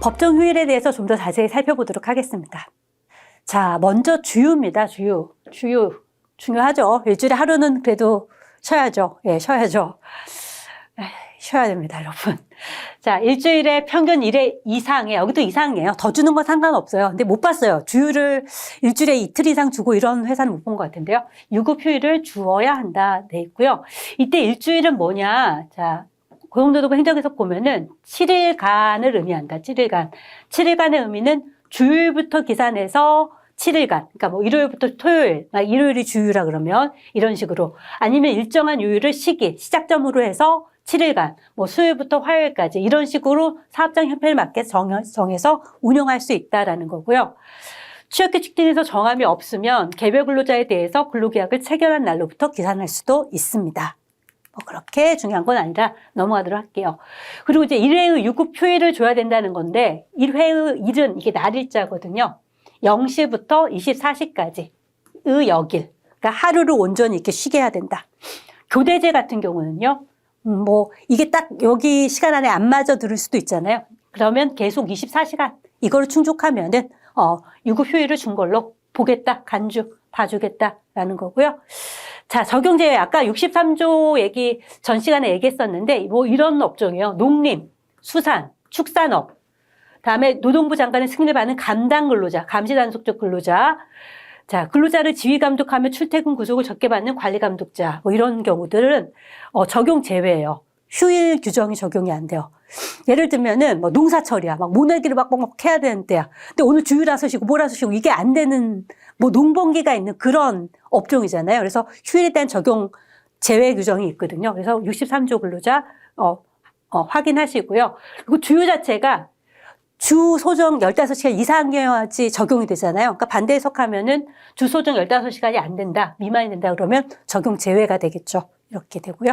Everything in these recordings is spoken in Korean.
법정 휴일에 대해서 좀 더 자세히 살펴보도록 하겠습니다. 자, 먼저 주유입니다. 주유 중요하죠. 일주일에 하루는 그래도 쉬어야죠. 예, 쉬어야죠. 쉬어야 됩니다, 여러분. 자, 일주일에 평균 1회 이상에, 여기도 이상이에요. 더 주는 건 상관없어요. 근데 못 봤어요. 주유를 일주일에 이틀 이상 주고 이런 회사는 못 본 것 같은데요. 유급 휴일을 주어야 한다 돼 있고요. 이때 일주일은 뭐냐? 자, 고용노동부 행정에서 보면은 7일간을 의미한다. 7일간. 7일간의 의미는 주일부터 계산해서 7일간. 그러니까 뭐 일요일부터 토요일, 일요일이 주유라 그러면 이런 식으로. 아니면 일정한 요일을 시작점으로 해서 7일간, 뭐 수요일부터 화요일까지 이런 식으로 사업장 형편에 맞게 정해서 운영할 수 있다라는 거고요. 취업규칙 등에서 정함이 없으면 개별 근로자에 대해서 근로계약을 체결한 날로부터 계산할 수도 있습니다. 뭐 그렇게 중요한 건 아니라 넘어가도록 할게요. 그리고 이제 1회의 유급 휴일을 줘야 된다는 건데 1회의 일은 이게 날일자거든요. 0시부터 24시까지의 역일. 그러니까 하루를 온전히 이렇게 쉬게 해야 된다. 교대제 같은 경우는요. 뭐 이게 딱 여기 시간 안에 안 맞아 들을 수도 있잖아요. 그러면 계속 24시간 이거를 충족하면은 유급 휴일을 준 걸로 보겠다. 간주 봐주겠다라는 거고요. 자, 적용제외 아까 63조 얘기 전 시간에 얘기했었는데 뭐 이런 업종이요. 농림, 수산, 축산업. 다음에 노동부 장관의 승인을 받는 감당 근로자, 감시 단속적 근로자. 자, 근로자를 지휘 감독하며 출퇴근 구속을 적게 받는 관리 감독자. 뭐 이런 경우들은 적용 제외예요. 휴일 규정이 적용이 안 돼요. 예를 들면은 뭐 농사철이야. 막 모내기를 막 해야 되는 때야. 근데 오늘 주유라서 쉬고 뭐라서 쉬고 이게 안 되는 뭐 농번기가 있는 그런 업종이잖아요. 그래서 휴일에 대한 적용 제외 규정이 있거든요. 그래서 63조 근로자 확인하시고요. 그리고 주유 자체가 주 소정 15시간 이상이어야지 적용이 되잖아요. 그러니까 반대 해석하면은 주 소정 15시간이 안 된다, 미만이 된다 그러면 적용 제외가 되겠죠. 이렇게 되고요.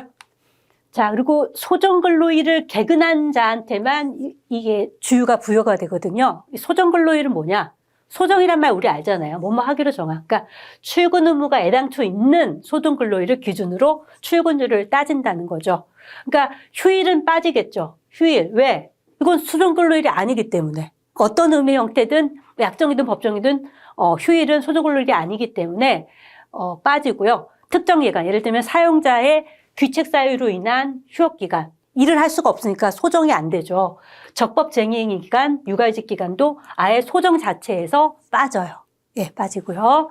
자, 그리고 소정 근로일을 개근한 자한테만 이게 주유가 부여가 되거든요. 소정 근로일은 뭐냐? 소정이란 말 우리 알잖아요. 뭐뭐 하기로 정한. 그러니까 출근 의무가 애당초 있는 소정 근로일을 기준으로 출근율을 따진다는 거죠. 그러니까 휴일은 빠지겠죠. 휴일. 왜? 이건 소정 근로일이 아니기 때문에. 어떤 의미의 형태든 약정이든 법정이든 휴일은 소정 근로일이 아니기 때문에 빠지고요. 특정 예간, 예를 들면 사용자의 귀책 사유로 인한 휴업 기간, 일을 할 수가 없으니까 소정이 안 되죠. 적법 쟁의 기간, 육아휴직 기간도 아예 소정 자체에서 빠져요. 예, 빠지고요.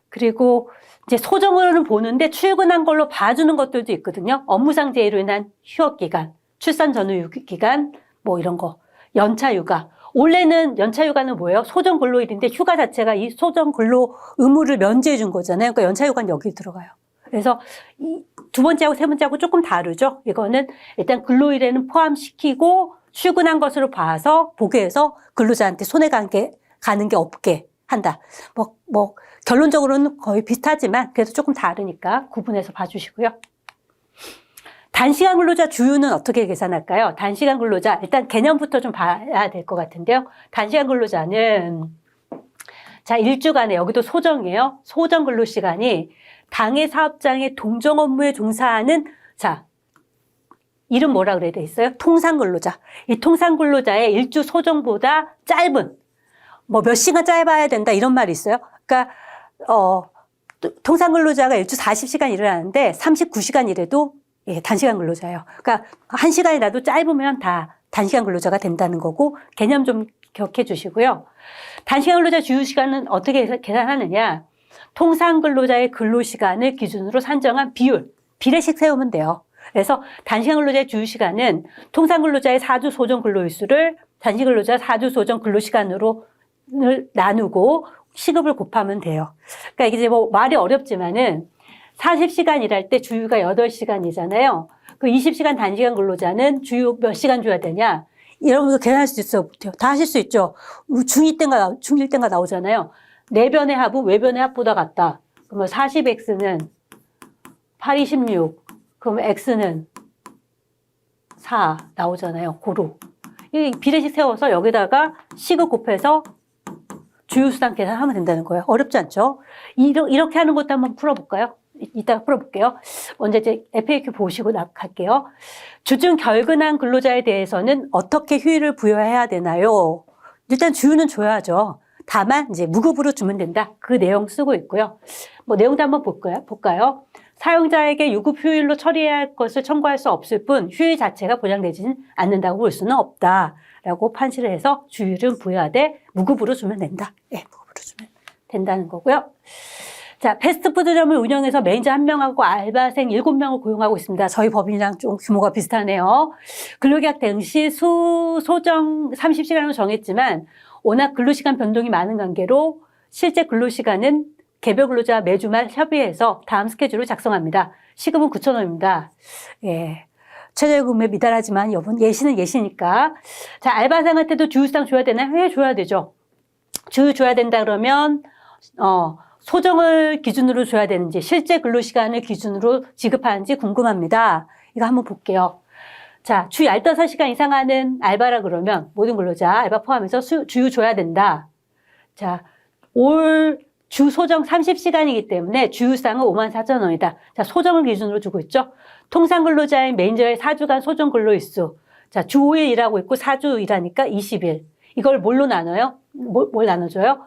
그리고 이제 소정으로는 보는데 출근한 걸로 봐주는 것들도 있거든요. 업무상 재해로 인한 휴업 기간, 출산 전후 기간, 뭐 이런 거, 연차 휴가. 원래는 연차 휴가는 뭐예요? 소정 근로일인데 휴가 자체가 이 소정 근로 의무를 면제해 준 거잖아요. 그러니까 연차 휴가는 여기 들어가요. 그래서 이 두 번째하고 세 번째하고 조금 다르죠. 이거는 일단 근로일에는 포함시키고 출근한 것으로 봐서 보게해서 근로자한테 손해가는 게 없게 한다. 뭐 결론적으로는 거의 비슷하지만 그래도 조금 다르니까 구분해서 봐주시고요. 단시간 근로자 주유는 어떻게 계산할까요? 단시간 근로자 일단 개념부터 좀 봐야 될 것 같은데요. 단시간 근로자는 자, 일주간에 여기도 소정이에요. 소정 근로 시간이 당해 사업장의 동정 업무에 종사하는 자, 이름 뭐라 그래야 돼 있어요? 통상 근로자. 이 통상 근로자의 일주 소정보다 짧은 뭐 몇 시간 짧아야 된다 이런 말이 있어요. 그러니까 통상 근로자가 일주 40시간 일을 하는데 39시간 일해도 예, 단시간 근로자예요. 그러니까 1시간이라도 짧으면 다 단시간 근로자가 된다는 거고 개념 좀 기억해 주시고요. 단시간 근로자 주유 시간은 어떻게 계산하느냐? 통상 근로자의 근로 시간을 기준으로 산정한 비례식 세우면 돼요. 그래서 단시간 근로자의 주유 시간은 통상 근로자의 4주 소정 근로일수를 단시간 근로자 4주 소정 근로 시간으로 나누고 시급을 곱하면 돼요. 그러니까 이게 뭐 말이 어렵지만은 40시간 일할 때 주유가 8시간이잖아요. 그 20시간 단시간 근로자는 주유 몇 시간 줘야 되냐? 여러분도 계산할 수 있어요. 다 하실 수 있죠. 중2 땐가 나오잖아요. 내변의 합은 외변의 합보다 같다. 그러면 40x는 826. 그럼 x는 4 나오잖아요. 고루. 이 비례식 세워서 여기다가 시급 곱해서 주유수당 계산하면 된다는 거예요. 어렵지 않죠? 이렇게 하는 것도 한번 풀어볼까요? 이따가 풀어볼게요. 먼저 이제 FAQ 보시고 갈게요. 주중 결근한 근로자에 대해서는 어떻게 휴일을 부여해야 되나요? 일단 주유는 줘야죠. 다만 이제 무급으로 주면 된다. 그 내용 쓰고 있고요. 뭐 내용도 한번 볼까요? 사용자에게 유급 휴일로 처리해야 할 것을 청구할 수 없을 뿐 휴일 자체가 보장되지는 않는다고 볼 수는 없다라고 판시를 해서 주일은 부여하되 무급으로 주면 된다. 네, 무급으로 주면 된다는 거고요. 자, 패스트푸드점을 운영해서 매니저 1명하고 알바생 7명을 고용하고 있습니다. 저희 법인이랑 좀 규모가 비슷하네요. 근로계약 당시 소정 30시간으로 정했지만 워낙 근로시간 변동이 많은 관계로 실제 근로시간은 개별 근로자 매주 말 협의해서 다음 스케줄을 작성합니다. 시급은 9,000원입니다. 예. 최저임금에 미달하지만 여러분 예시는 예시니까. 자, 알바생한테도 주휴수당 줘야 되나요? 왜 줘야 되죠? 주휴 줘야 된다 그러면 소정을 기준으로 줘야 되는지 실제 근로시간을 기준으로 지급하는지 궁금합니다. 이거 한번 볼게요. 자, 주 15시간 이상 하는 알바라 그러면 모든 근로자 알바 포함해서 주휴 줘야 된다. 자, 올 주 소정 30시간이기 때문에 주휴수당은 54,000원이다. 자, 소정을 기준으로 주고 있죠. 통상 근로자인 매니저의 4주간 소정 근로일수. 자, 주 5일 일하고 있고 4주 일하니까 20일. 이걸 뭘로 나눠요? 뭘 나눠줘요?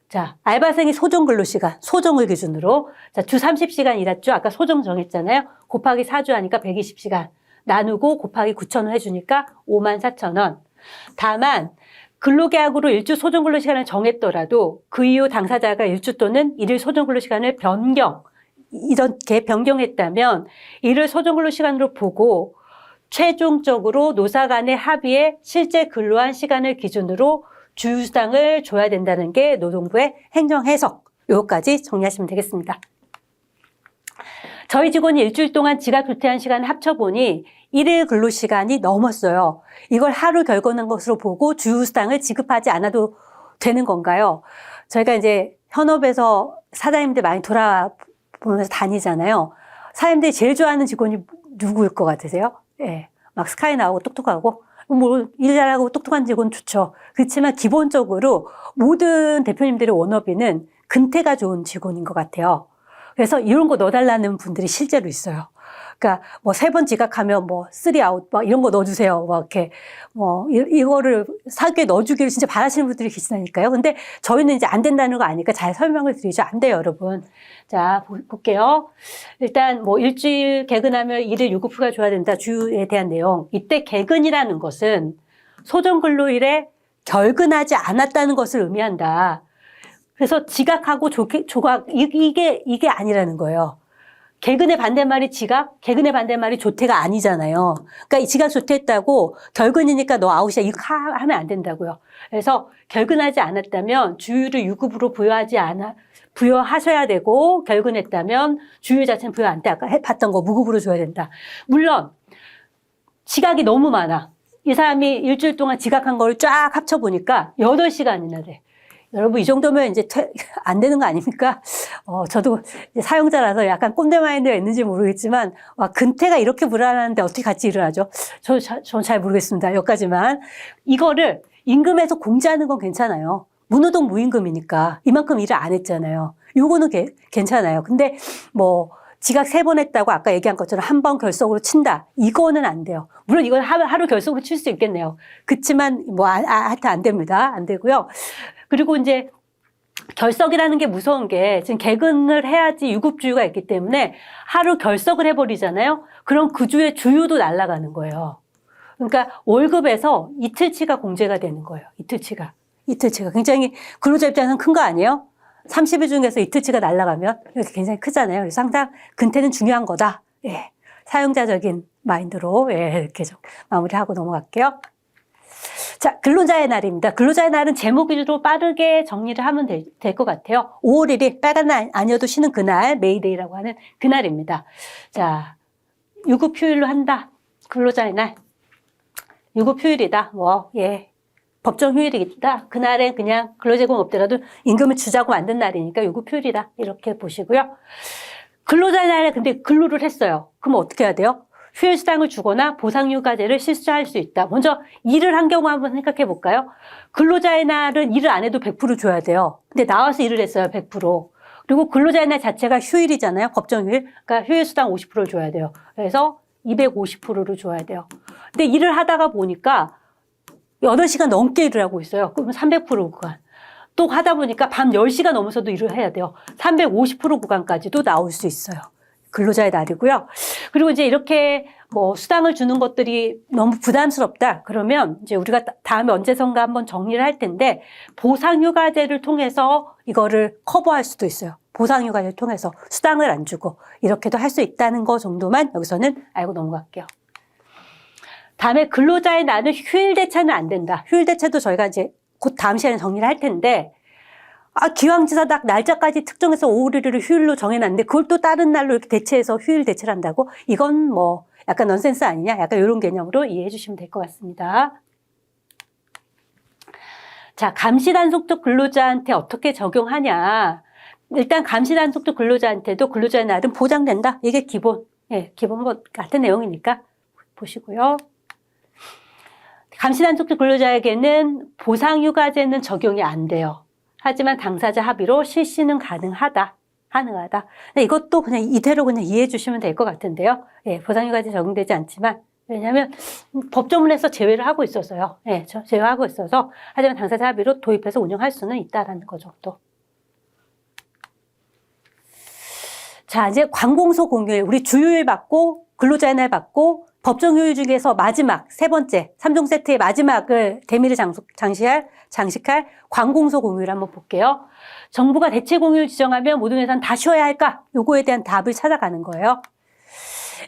자, 알바생이 소정 근로시간, 소정을 기준으로. 자, 주 30시간 일했죠. 아까 소정 정했잖아요. 곱하기 4주 하니까 120시간. 나누고 곱하기 9,000원 해주니까 54,000원. 다만, 근로계약으로 일주 소정 근로시간을 정했더라도 그 이후 당사자가 일주 또는 일일 소정 근로시간을 이렇게 변경했다면 일일 소정 근로시간으로 보고 최종적으로 노사 간의 합의에 실제 근로한 시간을 기준으로 주휴수당을 줘야 된다는 게 노동부의 행정해석. 요거까지 정리하시면 되겠습니다. 저희 직원이 일주일 동안 지각 조퇴한 시간을 합쳐보니 1일 근로시간이 넘었어요. 이걸 하루 결근한 것으로 보고 주휴수당을 지급하지 않아도 되는 건가요? 저희가 이제 현업에서 사장님들 많이 돌아보면서 다니잖아요. 사장님들이 제일 좋아하는 직원이 누구일 것 같으세요? 예, 막 스카이 나오고 똑똑하고 뭐 일 잘하고 똑똑한 직원 좋죠. 그렇지만 기본적으로 모든 대표님들의 원업인은 근태가 좋은 직원인 것 같아요. 그래서 이런 거 넣어달라는 분들이 실제로 있어요. 그러니까 뭐 3번 지각하면 뭐 3아웃 막 이런 거 넣어주세요. 막 이렇게 뭐 이거를 사기에 넣어주기를 진짜 바라시는 분들이 계시다니까요. 근데 저희는 이제 안 된다는 거 아니까 잘 설명을 드리죠. 안 돼요, 여러분. 자, 볼게요. 일단 뭐 일주일 개근하면 1일 유급휴가 줘야 된다. 주에 대한 내용. 이때 개근이라는 것은 소정 근로일에 결근하지 않았다는 것을 의미한다. 그래서 지각하고 조각 이게 아니라는 거예요. 개근의 반대말이 지각, 개근의 반대말이 조퇴가 아니잖아요. 그러니까 이 지각 조퇴했다고 결근이니까 너 아웃이야 이거 하면 안 된다고요. 그래서 결근하지 않았다면 주휴를 유급으로 부여하셔야 되고 결근했다면 주휴 자체는 부여 안 돼. 아까 봤던 거 무급으로 줘야 된다. 물론 지각이 너무 많아. 이 사람이 일주일 동안 지각한 걸 쫙 합쳐보니까 8시간이나 돼. 여러분, 이 정도면 이제 안 되는 거 아닙니까? 저도 이제 사용자라서 약간 꼰대 마인드가 있는지 모르겠지만, 와, 근태가 이렇게 불안한데 어떻게 같이 일을 하죠? 저는 잘 모르겠습니다. 여기까지만. 이거를 임금에서 공제하는 건 괜찮아요. 무노동 무임금이니까. 이만큼 일을 안 했잖아요. 요거는 괜찮아요. 근데 뭐, 지각 3번 했다고 아까 얘기한 것처럼 한 번 결석으로 친다. 이거는 안 돼요. 물론 이건 하루 결석으로 칠 수 있겠네요. 그치만 뭐, 하여튼 안 됩니다. 안 되고요. 그리고 이제 결석이라는 게 무서운 게 지금 개근을 해야지 유급주휴가 있기 때문에 하루 결석을 해버리잖아요. 그럼 그 주에 주휴도 날아가는 거예요. 그러니까 월급에서 이틀치가 공제가 되는 거예요. 이틀치가. 굉장히 근로자 입장에서는 큰 거 아니에요? 30일 중에서 이틀치가 날아가면 이렇게 굉장히 크잖아요. 그래서 항상 근태는 중요한 거다. 예. 사용자적인 마인드로 이렇게 좀 마무리하고 넘어갈게요. 자, 근로자의 날입니다. 근로자의 날은 제목 위주로 빠르게 정리를 하면 될 것 같아요. 5월 1일, 빨간 날 아니어도 쉬는 그날, 메이데이라고 하는 그날입니다. 자, 유급휴일로 한다. 근로자의 날. 유급휴일이다. 법정 휴일이다. 그날엔 그냥 근로제공 없더라도 임금을 주자고 만든 날이니까 유급휴일이다. 이렇게 보시고요. 근로자의 날에 근데 근로를 했어요. 그럼 어떻게 해야 돼요? 휴일수당을 주거나 보상휴가제를 실시할 수 있다. 먼저 일을 한 경우 한번 생각해 볼까요? 근로자의 날은 일을 안 해도 100% 줘야 돼요. 근데 나와서 일을 했어요, 100%. 그리고 근로자의 날 자체가 휴일이잖아요. 법정휴일. 그러니까 휴일수당 50%를 줘야 돼요. 그래서 250%를 줘야 돼요. 근데 일을 하다가 보니까 8시간 넘게 일을 하고 있어요. 그러면 300% 구간. 또 하다 보니까 밤 10시가 넘어서도 일을 해야 돼요. 350% 구간까지도 나올 수 있어요. 근로자의 날이고요. 그리고 이제 이렇게 뭐 수당을 주는 것들이 너무 부담스럽다. 그러면 이제 우리가 다음에 언제선가 한번 정리를 할 텐데 보상휴가제를 통해서 이거를 커버할 수도 있어요. 보상휴가제를 통해서 수당을 안 주고 이렇게도 할 수 있다는 거 정도만 여기서는 알고 넘어갈게요. 다음에 근로자의 날은 휴일 대체는 안 된다. 휴일 대체도 저희가 이제 곧 다음 시간에 정리를 할 텐데 기왕지사 딱 날짜까지 특정해서 5월 1일을 휴일로 정해놨는데 그걸 또 다른 날로 이렇게 대체해서 휴일 대체를 한다고? 이건 뭐 약간 넌센스 아니냐? 약간 이런 개념으로 이해해 주시면 될 것 같습니다. 자, 감시단속도 근로자한테 어떻게 적용하냐? 일단 감시단속도 근로자한테도 근로자의 날은 보장된다. 이게 기본, 기본 뭐 같은 내용이니까 보시고요. 감시단속도 근로자에게는 보상휴가제는 적용이 안 돼요. 하지만 당사자 합의로 실시는 가능하다. 이것도 그냥 이대로 그냥 이해해 주시면 될 것 같은데요. 보상휴가제 적용되지 않지만, 왜냐하면 법조문에서 제외를 하고 있었어요. 제외하고 있어서, 하지만 당사자 합의로 도입해서 운영할 수는 있다라는 거 정도. 자, 이제 관공서 공휴일, 우리 주휴일 받고, 근로자의 날 받고, 법정휴일 중에서 마지막, 세 번째, 3종 세트의 마지막을 대미를 장식할 관공서 공휴일 한번 볼게요. 정부가 대체 공휴일 지정하면 모든 회사는 다 쉬어야 할까? 요거에 대한 답을 찾아가는 거예요.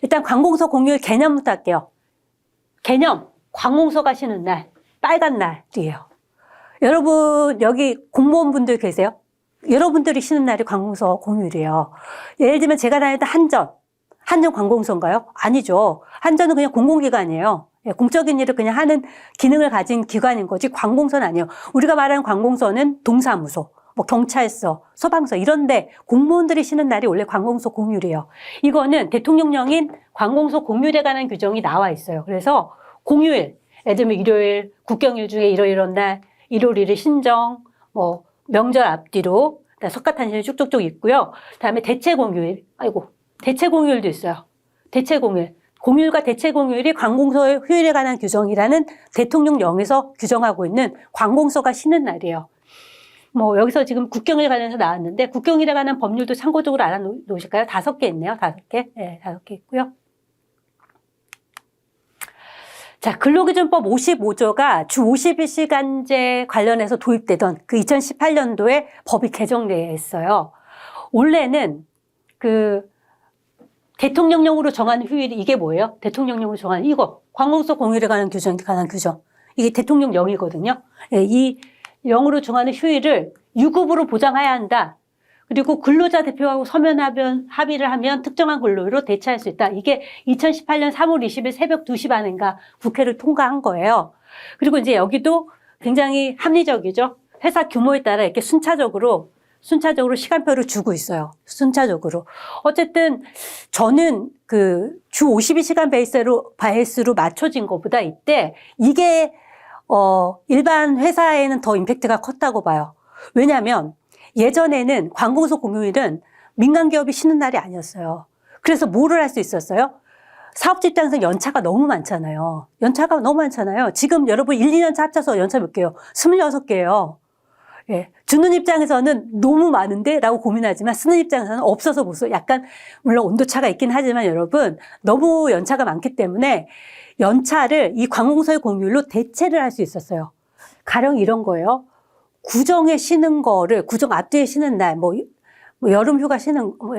일단 관공서 공휴일 개념부터 할게요. 개념, 관공서가 쉬는 날, 빨간 날이에요. 여러분, 여기 공무원분들 계세요? 여러분들이 쉬는 날이 관공서 공휴일이에요. 예를 들면 제가 다녔던 한전 관공서인가요? 아니죠. 한전은 그냥 공공기관이에요. 공적인 일을 그냥 하는 기능을 가진 기관인 거지 관공서는 아니에요. 우리가 말하는 관공서는 동사무소, 뭐 경찰서, 소방서 이런데 공무원들이 쉬는 날이 원래 관공서 공휴일이에요. 이거는 대통령령인 관공서 공휴일에 관한 규정이 나와 있어요. 그래서 공휴일, 예를 들면 일요일, 국경일 중에 이런 날, 일요일 1일 신정, 뭐 명절 앞뒤로 석가탄신일 쭉쭉쭉 있고요. 그다음에 대체 공휴일, 대체 공휴일도 있어요. 대체 공휴일. 공휴일과 대체 공휴일이 관공서의 휴일에 관한 규정이라는 대통령령에서 규정하고 있는 관공서가 쉬는 날이에요. 뭐 여기서 지금 국경일에 관해서 나왔는데 국경일에 관한 법률도 참고적으로 알아놓으실까요? 5개 있네요. 5개. 5개 있고요. 자, 근로기준법 55조가 주 52시간제 관련해서 도입되던 그 2018년도에 법이 개정됐어요. 원래는 대통령령으로 정한 휴일이 이게 뭐예요? 대통령령으로 정한 이거 관공서 공휴일에 관한 규정. 이게 대통령령이거든요. 이 영으로 정하는 휴일을 유급으로 보장해야 한다. 그리고 근로자 대표하고 서면 합의를 하면 특정한 근로일로 대체할 수 있다. 이게 2018년 3월 20일 새벽 2시 반인가 국회를 통과한 거예요. 그리고 이제 여기도 굉장히 합리적이죠. 회사 규모에 따라 이렇게 순차적으로 시간표를 주고 있어요. 순차적으로. 어쨌든 저는 주 52시간 베이스로 맞춰진 것보다 이때 이게 일반 회사에는 더 임팩트가 컸다고 봐요. 왜냐하면 예전에는 관공서 공휴일은 민간 기업이 쉬는 날이 아니었어요. 그래서 뭐를 할 수 있었어요? 사업자 입장에서 연차가 너무 많잖아요. 지금 여러분 1, 2년차 합쳐서 연차 몇 개요? 26개예요. 주는 입장에서는 너무 많은데 라고 고민하지만 쓰는 입장에서는 없어서 못 써. 약간 물론 온도차가 있긴 하지만 여러분 너무 연차가 많기 때문에 연차를 이 관공서의 공휴일로 대체를 할 수 있었어요. 가령 이런 거예요. 구정에 쉬는 거를 구정 앞뒤에 쉬는 날 여름휴가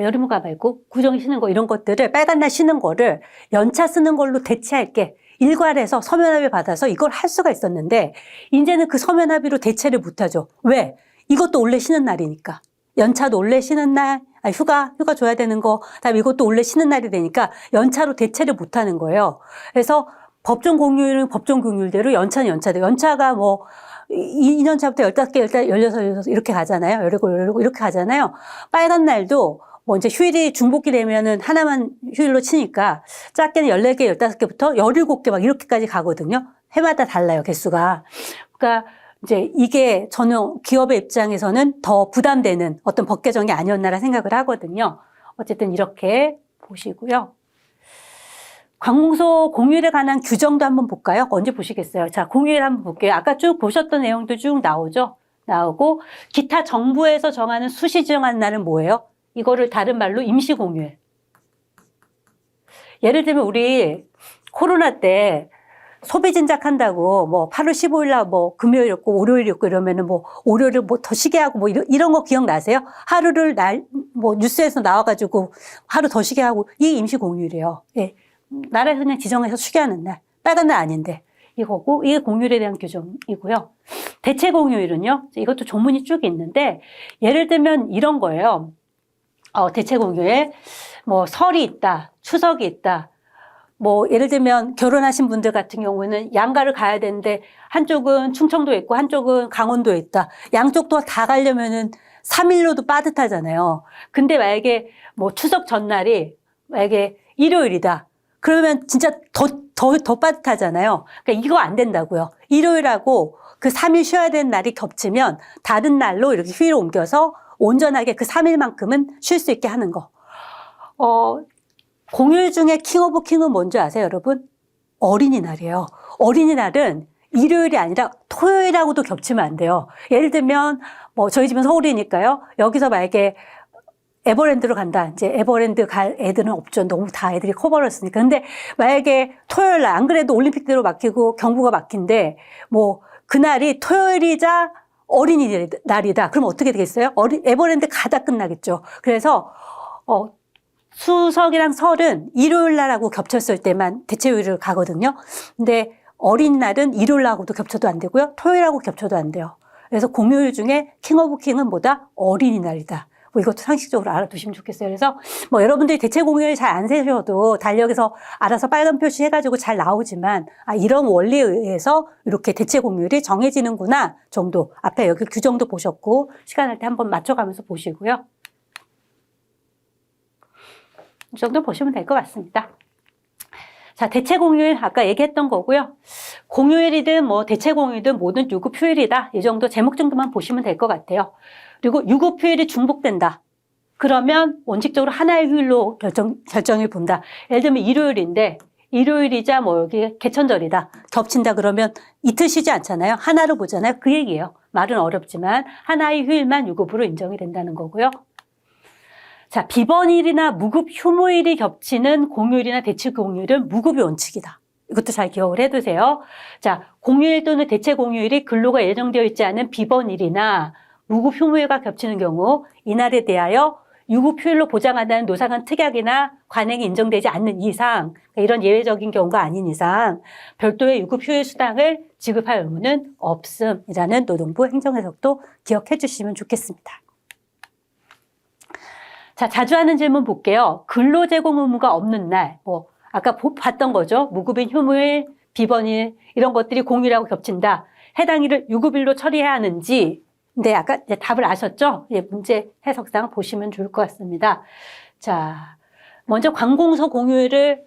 여름휴가 말고 구정에 쉬는 거 이런 것들을 빨간 날 쉬는 거를 연차 쓰는 걸로 대체할게. 일괄해서 서면 합의 받아서 이걸 할 수가 있었는데 이제는 그 서면 합의로 대체를 못하죠. 왜? 이것도 원래 쉬는 날이니까. 연차도 원래 쉬는 날, 휴가 줘야 되는 거, 그다음에 이것도 원래 쉬는 날이 되니까 연차로 대체를 못하는 거예요. 그래서 법정 공휴일은 법정 공휴일대로 연차는 연차대로. 연차가 2년차부터 15개, 16 이렇게 가잖아요. 17 이렇게 가잖아요. 빨간 날도 이제 휴일이 중복기 되면은 하나만 휴일로 치니까 작게는 14개, 15개부터 17개 막 이렇게까지 가거든요. 해마다 달라요, 개수가. 그러니까 이제 이게 저는 기업의 입장에서는 더 부담되는 어떤 법 개정이 아니었나라 생각을 하거든요. 어쨌든 이렇게 보시고요. 관공서 공휴일에 관한 규정도 한번 볼까요? 언제 보시겠어요? 자, 공휴일 한번 볼게요. 아까 쭉 보셨던 내용도 쭉 나오죠? 나오고, 기타 정부에서 정하는 수시 지정한 날은 뭐예요? 이거를 다른 말로 임시 공휴일. 예를 들면 우리 코로나 때 소비 진작한다고 뭐 8월 15일 날 뭐 금요일이었고 월요일이었고 이러면은 뭐 월요일을 뭐 더 쉬게 하고 뭐 이런 거 기억나세요? 하루를 뭐 뉴스에서 나와가지고 하루 더 쉬게 하고 이게 임시 공휴일이에요. 예. 나라에서 그냥 지정해서 쉬게 하는 날. 빨간 날 아닌데. 이거고, 이게 공휴일에 대한 규정이고요. 대체 공휴일은요, 이것도 조문이 쭉 있는데, 예를 들면 이런 거예요. 대체 공휴일, 뭐 설이 있다, 추석이 있다. 뭐 예를 들면 결혼하신 분들 같은 경우는 양가를 가야 되는데 한쪽은 충청도에 있고 한쪽은 강원도에 있다. 양쪽도 다 가려면은 3일로도 빠듯하잖아요. 근데 만약에 뭐 추석 전날이 만약에 일요일이다. 그러면 진짜 더 빠듯하잖아요. 그러니까 이거 안 된다고요. 일요일하고 그 3일 쉬어야 되는 날이 겹치면 다른 날로 이렇게 휴일을 옮겨서 온전하게 그 3일만큼은 쉴 수 있게 하는 거. 공휴일 중에 킹 오브 킹은 뭔지 아세요, 여러분? 어린이날이에요. 어린이날은 일요일이 아니라 토요일하고도 겹치면 안 돼요. 예를 들면 뭐 저희 집은 서울이니까요. 여기서 만약에 에버랜드로 간다. 이제 에버랜드 갈 애들은 없죠. 너무 다 애들이 커버를 했으니까. 근데 만약에 토요일 날 안 그래도 올림픽대로 막히고 경부가 막힌데 뭐 그날이 토요일이자 어린이날이다. 그럼 어떻게 되겠어요? 에버랜드 가다 끝나겠죠. 그래서 추석이랑 설은 일요일 날하고 겹쳤을 때만 대체휴일을 가거든요. 근데 어린이날은 일요일 날하고도 겹쳐도 안 되고요. 토요일하고 겹쳐도 안 돼요. 그래서 공휴일 중에 킹 오브 킹은 뭐다? 어린이날이다. 뭐 이것도 상식적으로 알아두시면 좋겠어요. 그래서 뭐 여러분들이 대체 공휴일 잘 안 세셔도 달력에서 알아서 빨간 표시 해가지고 잘 나오지만 이런 원리에 의해서 이렇게 대체 공휴일이 정해지는구나 정도. 앞에 여기 규정도 보셨고 시간 날 때 한번 맞춰가면서 보시고요. 이 정도 보시면 될 것 같습니다. 자, 대체 공휴일 아까 얘기했던 거고요. 공휴일이든 뭐 대체 공휴일이든 모든 유급 휴일이다. 이 정도 제목 정도만 보시면 될 것 같아요. 그리고 유급 휴일이 중복된다. 그러면 원칙적으로 하나의 휴일로 결정을 본다. 예를 들면 일요일인데 일요일이자 뭐 여기 개천절이다. 겹친다 그러면 이틀 쉬지 않잖아요. 하나로 보잖아요. 그 얘기예요. 말은 어렵지만 하나의 휴일만 유급으로 인정이 된다는 거고요. 자, 비번일이나 무급 휴무일이 겹치는 공휴일이나 대체 공휴일은 무급이 원칙이다. 이것도 잘 기억을 해두세요. 자, 공휴일 또는 대체 공휴일이 근로가 예정되어 있지 않은 비번일이나 무급 휴무일과 겹치는 경우 이날에 대하여 유급 휴일로 보장한다는 노사간 특약이나 관행이 인정되지 않는 이상, 이런 예외적인 경우가 아닌 이상 별도의 유급 휴일 수당을 지급할 의무는 없음이라는 노동부 행정해석도 기억해 주시면 좋겠습니다. 자, 자주 하는 질문 볼게요. 근로 제공 의무가 없는 날, 뭐 아까 봤던 거죠. 무급인 휴무일, 비번일 이런 것들이 공휴일하고 겹친다. 해당 일을 유급일로 처리해야 하는지. 근데 아까 이제 답을 아셨죠? 예, 문제 해석상 보시면 좋을 것 같습니다. 자, 먼저 관공서 공휴일을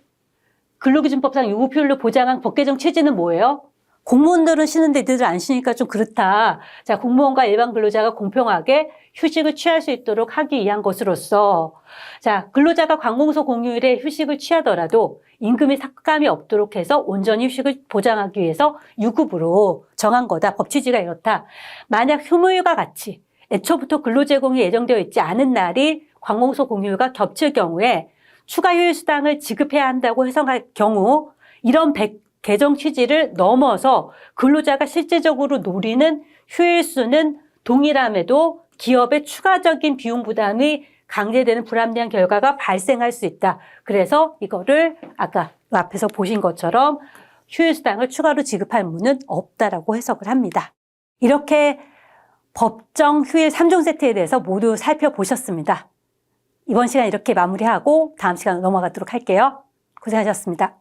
근로기준법상 유급휴일로 보장한 법 개정 취지는 뭐예요? 공무원들은 쉬는데 이들은 안 쉬니까 좀 그렇다. 자, 공무원과 일반 근로자가 공평하게 휴식을 취할 수 있도록 하기 위한 것으로서, 자, 근로자가 관공서 공휴일에 휴식을 취하더라도 임금이 삭감이 없도록 해서 온전히 휴식을 보장하기 위해서 유급으로 정한 거다. 법 취지가 이렇다. 만약 휴무일과 같이 애초부터 근로 제공이 예정되어 있지 않은 날이 관공서 공휴일과 겹칠 경우에 추가 휴일 수당을 지급해야 한다고 해석할 경우 이런 개정 취지를 넘어서 근로자가 실질적으로 노리는 휴일 수는 동일함에도 기업의 추가적인 비용 부담이 강제되는 불합리한 결과가 발생할 수 있다. 그래서 이거를 아까 앞에서 보신 것처럼 휴일 수당을 추가로 지급할 의무는 없다라고 해석을 합니다. 이렇게 법정 휴일 3종 세트에 대해서 모두 살펴보셨습니다. 이번 시간 이렇게 마무리하고 다음 시간으로 넘어가도록 할게요. 고생하셨습니다.